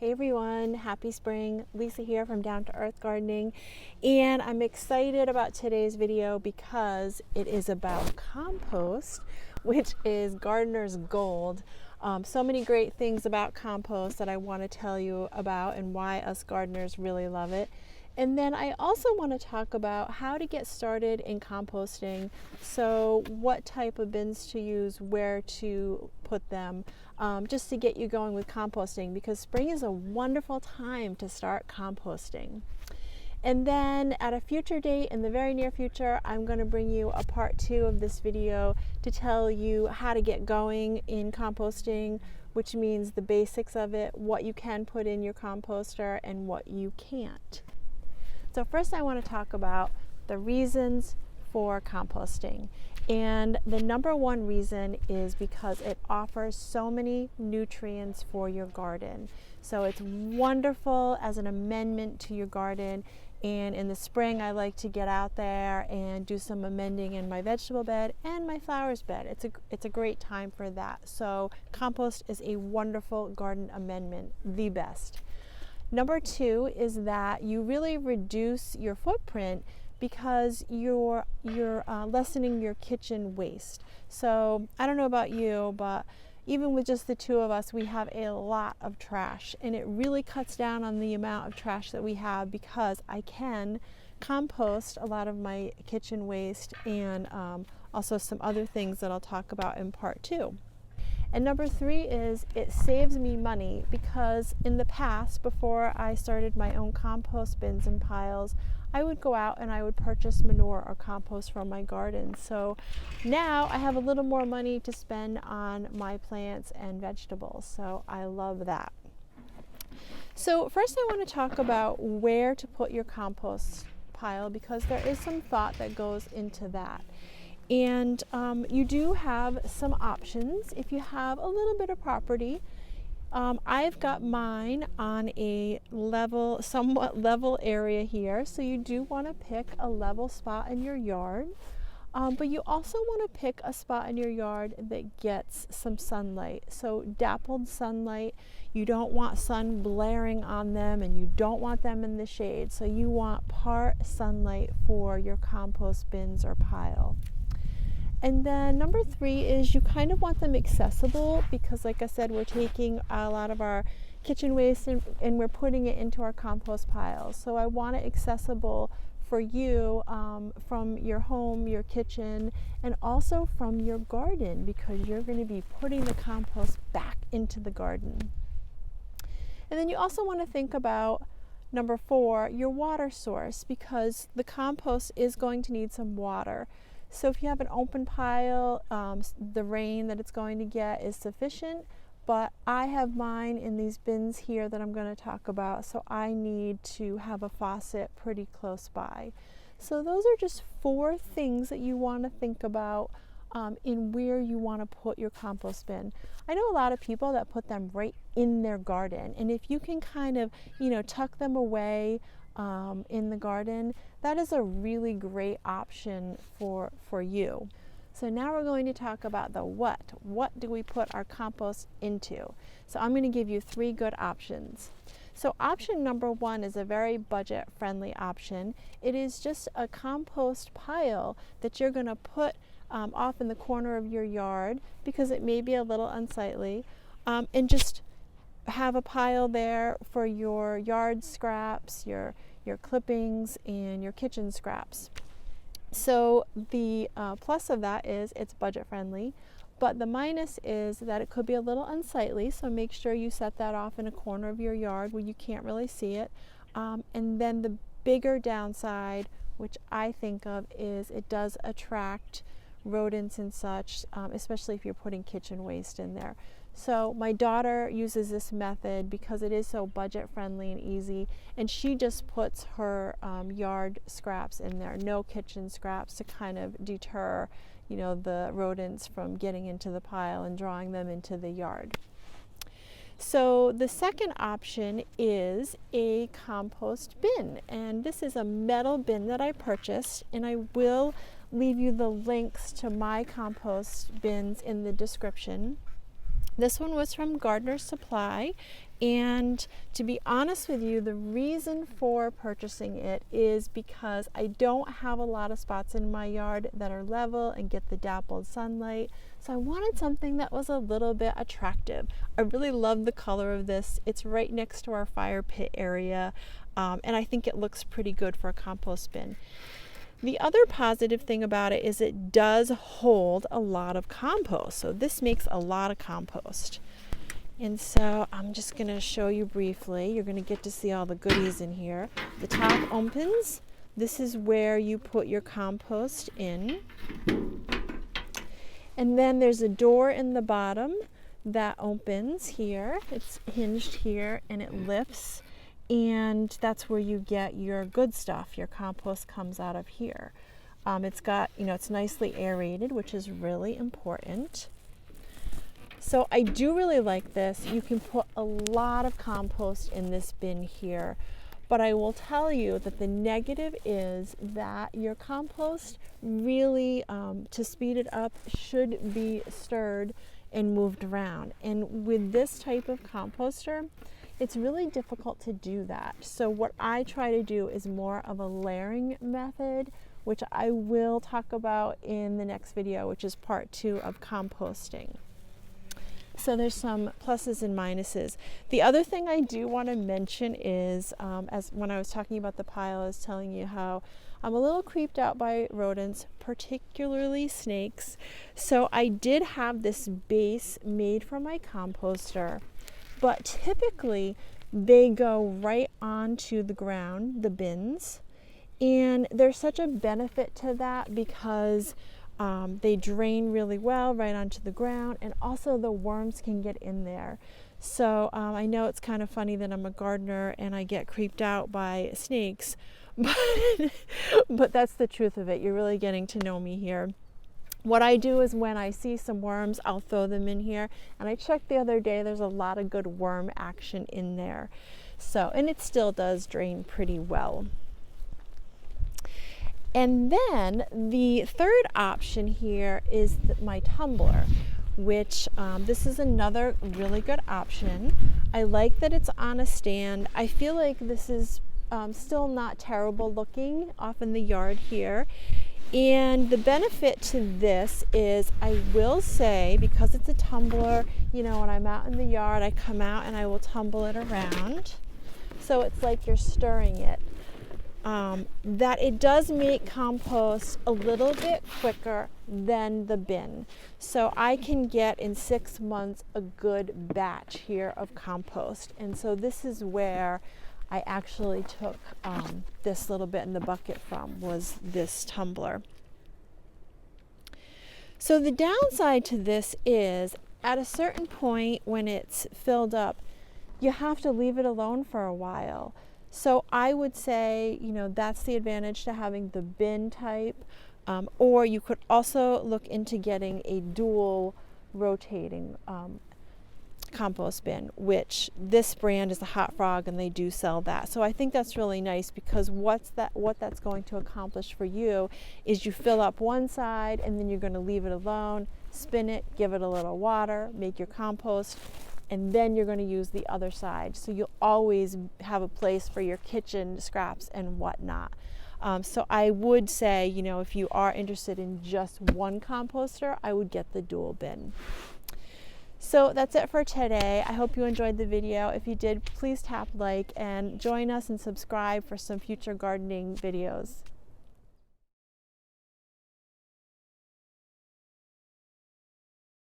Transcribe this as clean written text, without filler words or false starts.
Hey everyone, happy spring. Lisa here from Down to Earth Gardening, and I'm excited about today's video because it is about compost, which is gardener's gold. So many great things about compost that I want to tell you about and why us gardeners really love it. And then I also want to talk about how to get started in composting. So what type of bins to use, where to put them, just to get you going with composting, because spring is a wonderful time to start composting. And then at a future date, in the very near future, I'm going to bring you a part 2 of this video to tell you how to get going in composting, which means the basics of it, what you can put in your composter and what you can't. So first I want to talk about the reasons for composting. And the number one reason is because it offers so many nutrients for your garden. So it's wonderful as an amendment to your garden. And in the spring, I like to get out there and do some amending in my vegetable bed and my flowers bed. It's a great time for that. So compost is a wonderful garden amendment, the best. Number 2 is that you really reduce your footprint because you're lessening your kitchen waste. So I don't know about you, but even with just the two of us, we have a lot of trash, and it really cuts down on the amount of trash that we have because I can compost a lot of my kitchen waste and also some other things that I'll talk about in part 2. And number 3 is it saves me money because in the past, before I started my own compost bins and piles, I would go out and I would purchase manure or compost from my garden. So now I have a little more money to spend on my plants and vegetables. So I love that. So first I want to talk about where to put your compost pile because there is some thought that goes into that. And you do have some options if you have a little bit of property. I've got mine on a somewhat level area here, so you do want to pick a level spot in your yard. But you also want to pick a spot in your yard that gets some sunlight. So dappled sunlight, you don't want sun blaring on them and you don't want them in the shade. So you want part sunlight for your compost bins or pile. And then number 3 is you kind of want them accessible because, like I said, we're taking a lot of our kitchen waste and we're putting it into our compost piles. So I want it accessible for you from your home, your kitchen, and also from your garden because you're going to be putting the compost back into the garden. And then you also want to think about number 4, your water source, because the compost is going to need some water. So if you have an open pile, the rain that it's going to get is sufficient, but I have mine in these bins here that I'm going to talk about, so I need to have a faucet pretty close by. So those are just 4 things that you want to think about in where you want to put your compost bin. I know a lot of people that put them right in their garden, and if you can kind of, tuck them away in the garden, that is a really great option for you. So now we're going to talk about the what. What do we put our compost into? So I'm going to give you 3 good options. So option number 1 is a very budget friendly option. It is just a compost pile that you're going to put off in the corner of your yard because it may be a little unsightly, and just have a pile there for your yard scraps, your clippings, and your kitchen scraps. So the plus of that is it's budget friendly, but the minus is that it could be a little unsightly, so make sure you set that off in a corner of your yard where you can't really see it. And then the bigger downside, which I think of, is it does attract rodents and such, especially if you're putting kitchen waste in there. So my daughter uses this method because it is so budget friendly and easy, and she just puts her yard scraps in there, no kitchen scraps, to kind of deter the rodents from getting into the pile and drawing them into the yard. So the second option is a compost bin, and this is a metal bin that I purchased, and I will leave you the links to my compost bins in the description. This one was from Gardener's Supply, and to be honest with you, the reason for purchasing it is because I don't have a lot of spots in my yard that are level and get the dappled sunlight, so I wanted something that was a little bit attractive. I really love the color of this. It's right next to our fire pit area, and I think it looks pretty good for a compost bin. The other positive thing about it is it does hold a lot of compost. So this makes a lot of compost. And so I'm just going to show you briefly. You're going to get to see all the goodies in here. The top opens. This is where you put your compost in. And then there's a door in the bottom that opens here. It's hinged here and it lifts. And that's where you get your good stuff. Your compost comes out of here. It's got, it's nicely aerated, which is really important. So I do really like this. You can put a lot of compost in this bin here, but I will tell you that the negative is that your compost really, to speed it up, should be stirred and moved around. And with this type of composter, it's really difficult to do that. So what I try to do is more of a layering method, which I will talk about in the next video, which is part 2 of composting. So there's some pluses and minuses. The other thing I do want to mention is, as when I was talking about the pile, I was telling you how I'm a little creeped out by rodents, particularly snakes. So I did have this base made for my composter, but typically they go right onto the ground, the bins, and there's such a benefit to that because they drain really well right onto the ground, and also the worms can get in there. So I know it's kind of funny that I'm a gardener and I get creeped out by snakes, but that's the truth of it. You're really getting to know me here. What I do is when I see some worms, I'll throw them in here. And I checked the other day, there's a lot of good worm action in there. So, and it still does drain pretty well. And then the third option here is my tumbler, which this is another really good option. I like that it's on a stand. I feel like this is still not terrible looking off in the yard here. And the benefit to this is, I will say, because it's a tumbler, when I'm out in the yard, I come out and I will tumble it around. So it's like you're stirring it. That it does make compost a little bit quicker than the bin. So I can get in 6 months a good batch here of compost. And so this is where I actually took this little bit in the bucket from, was this tumbler. So the downside to this is, at a certain point when it's filled up, you have to leave it alone for a while. So I would say, that's the advantage to having the bin type, or you could also look into getting a dual rotating compost bin, which this brand is a Hot Frog, and they do sell that. So I think that's really nice, because what that's going to accomplish for you is you fill up one side and then you're going to leave it alone, spin it, give it a little water, make your compost, and then you're going to use the other side. So you'll always have a place for your kitchen scraps and whatnot. So I would say, if you are interested in just one composter, I would get the dual bin. So that's it for today. I hope you enjoyed the video. If you did, please tap like and join us and subscribe for some future gardening videos.